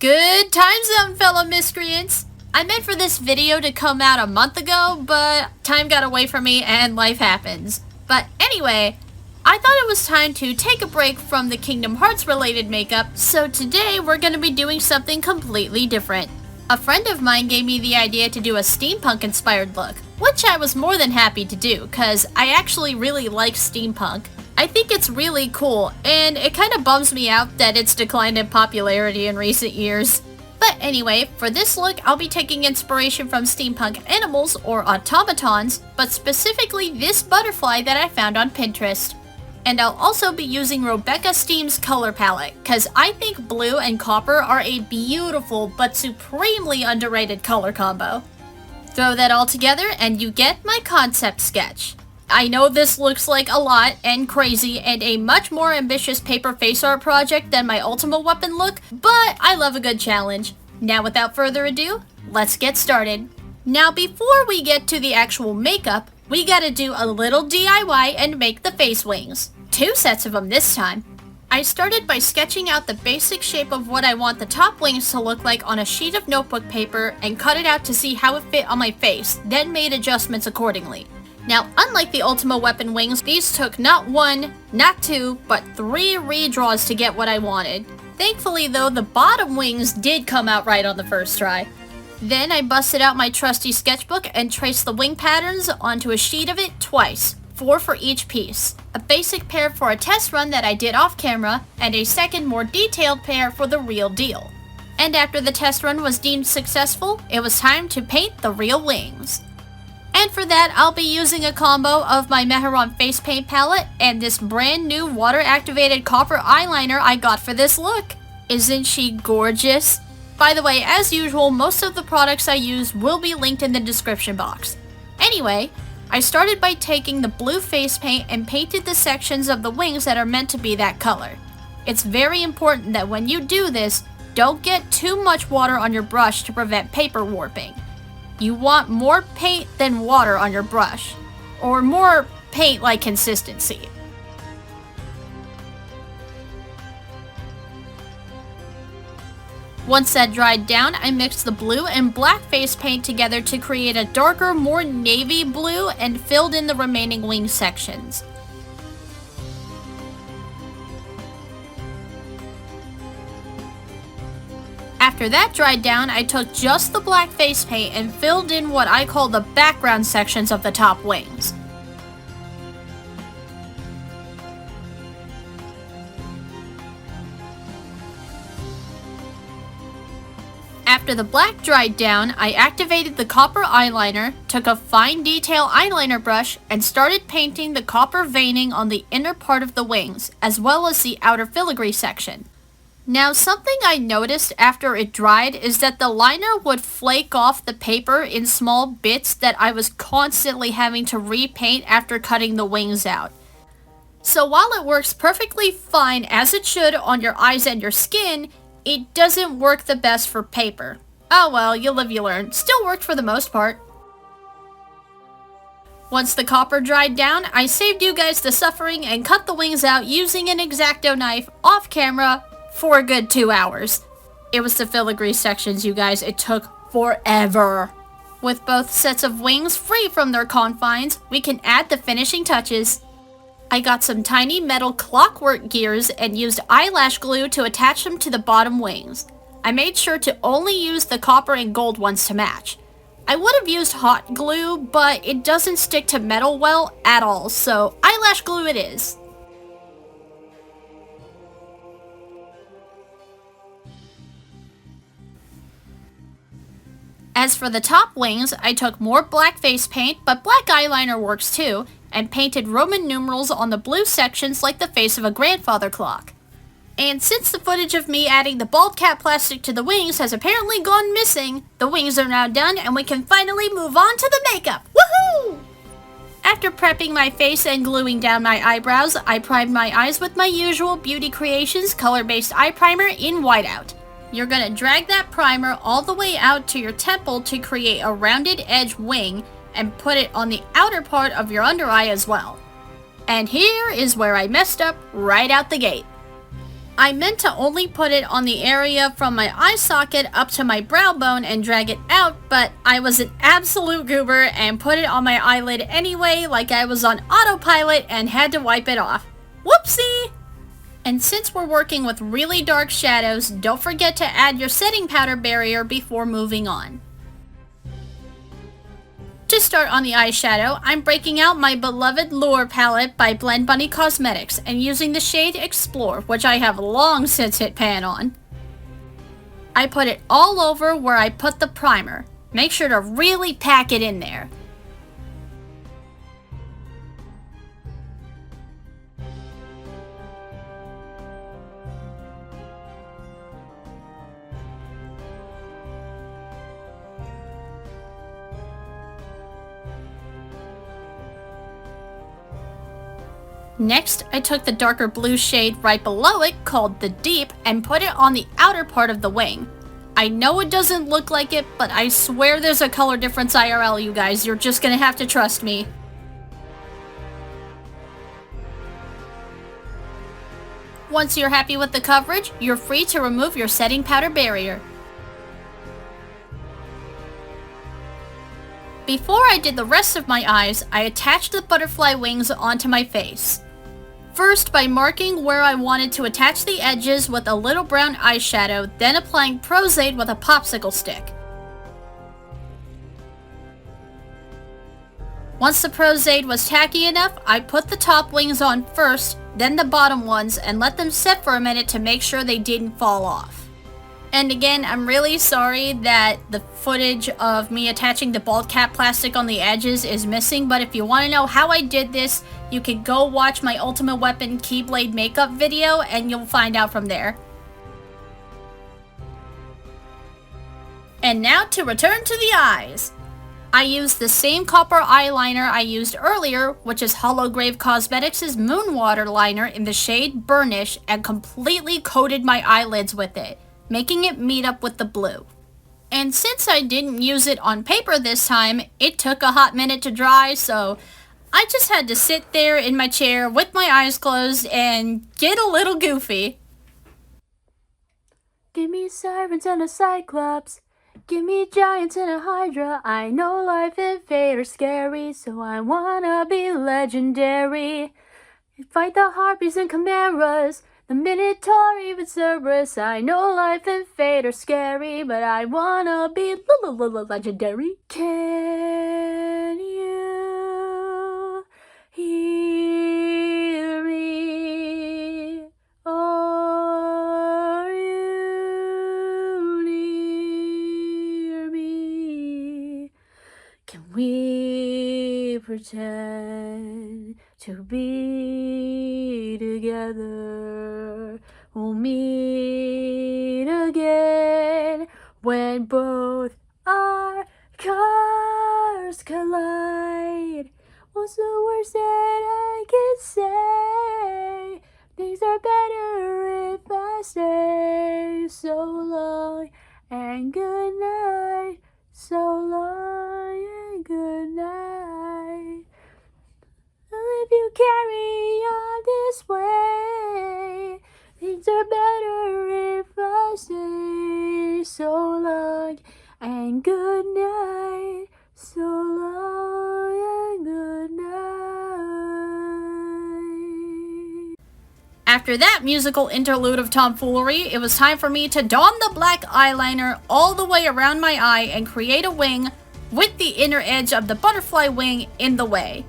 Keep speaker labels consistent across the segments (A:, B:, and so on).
A: Good time zone, fellow miscreants! I meant for this video to come out a month ago, but time got away from me and life happens. But anyway, I thought it was time to take a break from the Kingdom Hearts related makeup, so today we're going to be doing something completely different. A friend of mine gave me the idea to do a steampunk inspired look, which I was more than happy to do, cause I actually really like steampunk. I think it's really cool, and it kinda bums me out that it's declined in popularity in recent years. But anyway, for this look, I'll be taking inspiration from steampunk animals or automatons, but specifically this butterfly that I found on Pinterest. And I'll also be using Rebecca Steam's color palette, cause I think blue and copper are a beautiful but supremely underrated color combo. Throw that all together and you get my concept sketch. I know this looks like a lot and crazy and a much more ambitious paper face art project than my Ultimate Weapon look, but I love a good challenge. Now without further ado, let's get started. Now before we get to the actual makeup, we gotta do a little DIY and make the face wings. 2 sets of them this time. I started by sketching out the basic shape of what I want the top wings to look like on a sheet of notebook paper and cut it out to see how it fit on my face, then made adjustments accordingly. Now, unlike the Ultimate Weapon wings, these took not 1, not 2, but 3 redraws to get what I wanted. Thankfully though, the bottom wings did come out right on the first try. Then I busted out my trusty sketchbook and traced the wing patterns onto a sheet of it twice, 4 for each piece. A basic pair for a test run that I did off camera, and a second more detailed pair for the real deal. And after the test run was deemed successful, it was time to paint the real wings. And for that, I'll be using a combo of my Meheron face paint palette and this brand new water activated copper eyeliner I got for this look. Isn't she gorgeous? By the way, as usual, most of the products I use will be linked in the description box. Anyway, I started by taking the blue face paint and painted the sections of the wings that are meant to be that color. It's very important that when you do this, don't get too much water on your brush to prevent paper warping. You want more paint than water on your brush, or more paint-like consistency. Once that dried down, I mixed the blue and black face paint together to create a darker, more navy blue and filled in the remaining wing sections. After that dried down, I took just the black face paint and filled in what I call the background sections of the top wings. After the black dried down, I activated the copper eyeliner, took a fine detail eyeliner brush, and started painting the copper veining on the inner part of the wings, as well as the outer filigree section. Now, something I noticed after it dried is that the liner would flake off the paper in small bits that I was constantly having to repaint after cutting the wings out. So while it works perfectly fine as it should on your eyes and your skin, it doesn't work the best for paper. Oh well, you live you learn. Still worked for the most part. Once the copper dried down, I saved you guys the suffering and cut the wings out using an X-Acto knife off camera for a good 2 hours. It was the filigree sections, you guys. It took forever. With both sets of wings free from their confines, we can add the finishing touches. I got some tiny metal clockwork gears and used eyelash glue to attach them to the bottom wings. I made sure to only use the copper and gold ones to match. I would have used hot glue, but it doesn't stick to metal well at all, so eyelash glue it is. As for the top wings, I took more black face paint, but black eyeliner works too, and painted Roman numerals on the blue sections like the face of a grandfather clock. And since the footage of me adding the bald cap plastic to the wings has apparently gone missing, the wings are now done and we can finally move on to the makeup! Woohoo! After prepping my face and gluing down my eyebrows, I primed my eyes with my usual Beauty Creations color-based eye primer in whiteout. You're gonna drag that primer all the way out to your temple to create a rounded edge wing and put it on the outer part of your under eye as well. And here is where I messed up right out the gate. I meant to only put it on the area from my eye socket up to my brow bone and drag it out, but I was an absolute goober and put it on my eyelid anyway, like I was on autopilot and had to wipe it off. Whoopsie! And since we're working with really dark shadows, don't forget to add your setting powder barrier before moving on. To start on the eyeshadow, I'm breaking out my beloved Lure palette by Blend Bunny Cosmetics and using the shade Explore, which I have long since hit pan on. I put it all over where I put the primer. Make sure to really pack it in there. Next, I took the darker blue shade right below it, called the Deep, and put it on the outer part of the wing. I know it doesn't look like it, but I swear there's a color difference IRL, you guys. You're just gonna have to trust me. Once you're happy with the coverage, you're free to remove your setting powder barrier. Before I did the rest of my eyes, I attached the butterfly wings onto my face. First by marking where I wanted to attach the edges with a little brown eyeshadow, then applying Prozade with a popsicle stick. Once the Prozade was tacky enough, I put the top wings on first, then the bottom ones, and let them set for a minute to make sure they didn't fall off. And again, I'm really sorry that the footage of me attaching the bald cap plastic on the edges is missing, but if you want to know how I did this, you can go watch my Ultimate Weapon Keyblade makeup video and you'll find out from there. And now to return to the eyes. I used the same copper eyeliner I used earlier, which is Holograve Cosmetics' Moonwater liner in the shade Burnish, and completely coated my eyelids with it, making it meet up with the blue. And since I didn't use it on paper this time, it took a hot minute to dry, so I just had to sit there in my chair with my eyes closed and get a little goofy.
B: Give me sirens and a cyclops. Give me giants and a hydra. I know life and fate are scary, so I wanna be legendary. Fight the harpies and chimeras, the Minotaur, even Cerberus. I know life and fate are scary, but I wanna be legendary. Can you hear me? Are you near me? Can we pretend to be together? We'll meet again when both our cars collide. What's the worst that I can say? Things are better if I stay. So long and good night. So long and good night. If you carry on this way, things are better if I say so long and good night. So long and good night.
A: After that musical interlude of tomfoolery, it was time for me to don the black eyeliner all the way around my eye and create a wing with the inner edge of the butterfly wing in the way.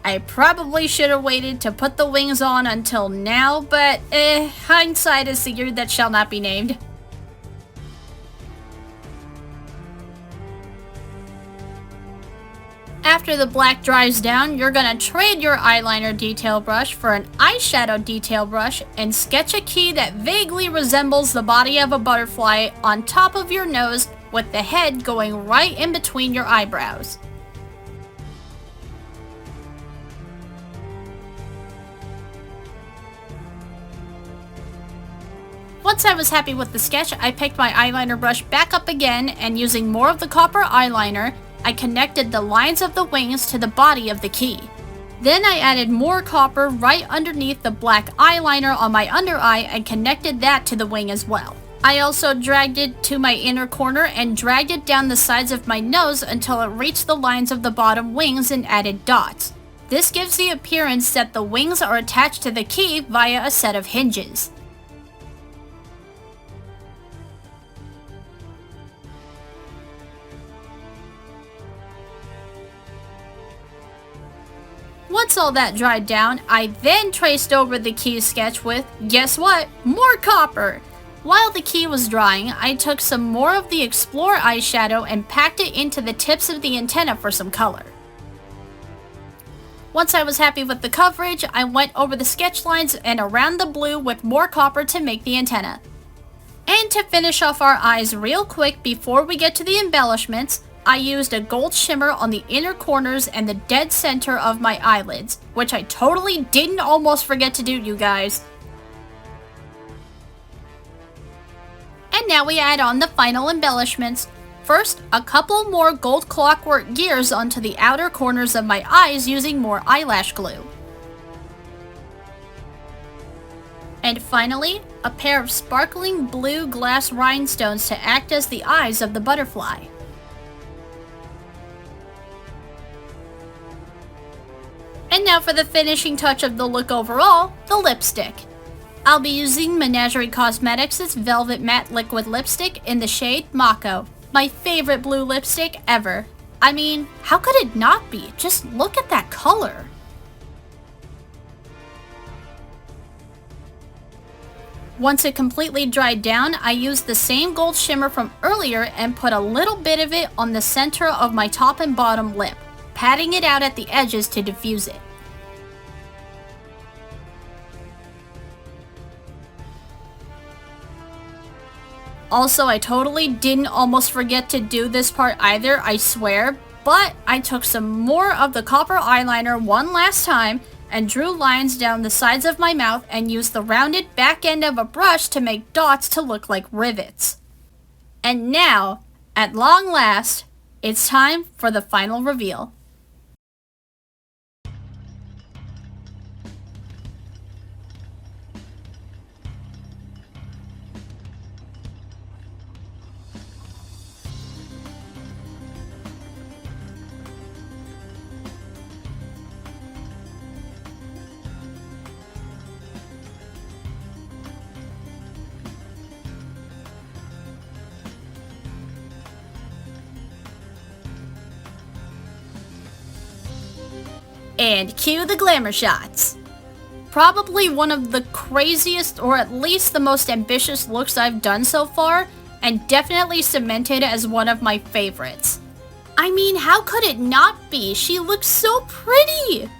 A: I probably should have waited to put the wings on until now, but hindsight is the year that shall not be named. After the black dries down, you're gonna trade your eyeliner detail brush for an eyeshadow detail brush and sketch a key that vaguely resembles the body of a butterfly on top of your nose, with the head going right in between your eyebrows. Once I was happy with the sketch, I picked my eyeliner brush back up again, and using more of the copper eyeliner, I connected the lines of the wings to the body of the key. Then I added more copper right underneath the black eyeliner on my under eye and connected that to the wing as well. I also dragged it to my inner corner and dragged it down the sides of my nose until it reached the lines of the bottom wings and added dots. This gives the appearance that the wings are attached to the key via a set of hinges. Once all that dried down, I then traced over the key sketch with, guess what, more copper! While the key was drying, I took some more of the Explore eyeshadow and packed it into the tips of the antenna for some color. Once I was happy with the coverage, I went over the sketch lines and around the blue with more copper to make the antenna. And to finish off our eyes real quick before we get to the embellishments, I used a gold shimmer on the inner corners and the dead center of my eyelids, which I totally didn't almost forget to do, you guys. And now we add on the final embellishments. First, a couple more gold clockwork gears onto the outer corners of my eyes using more eyelash glue. And finally, a pair of sparkling blue glass rhinestones to act as the eyes of the butterfly. And now for the finishing touch of the look overall, the lipstick. I'll be using Menagerie Cosmetics' Velvet Matte Liquid Lipstick in the shade Mako, my favorite blue lipstick ever. I mean, how could it not be? Just look at that color. Once it completely dried down, I used the same gold shimmer from earlier and put a little bit of it on the center of my top and bottom lip, patting it out at the edges to diffuse it. Also, I totally didn't almost forget to do this part either, I swear, but I took some more of the copper eyeliner one last time and drew lines down the sides of my mouth and used the rounded back end of a brush to make dots to look like rivets. And now, at long last, it's time for the final reveal. And cue the glamour shots. Probably one of the craziest, or at least the most ambitious looks I've done so far, and definitely cemented as one of my favorites. I mean, how could it not be? She looks so pretty!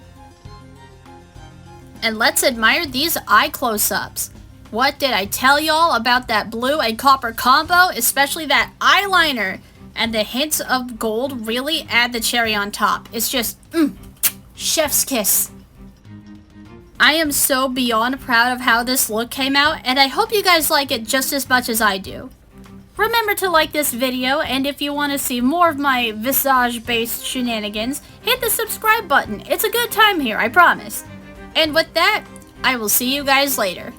A: And let's admire these eye close-ups. What did I tell y'all about that blue and copper combo, especially that eyeliner? And the hints of gold really add the cherry on top. It's just, chef's kiss. I am so beyond proud of how this look came out, and I hope you guys like it just as much as I do. Remember to like this video, and if you want to see more of my visage-based shenanigans, hit the subscribe button. It's a good time here, I promise. And with that, I will see you guys later.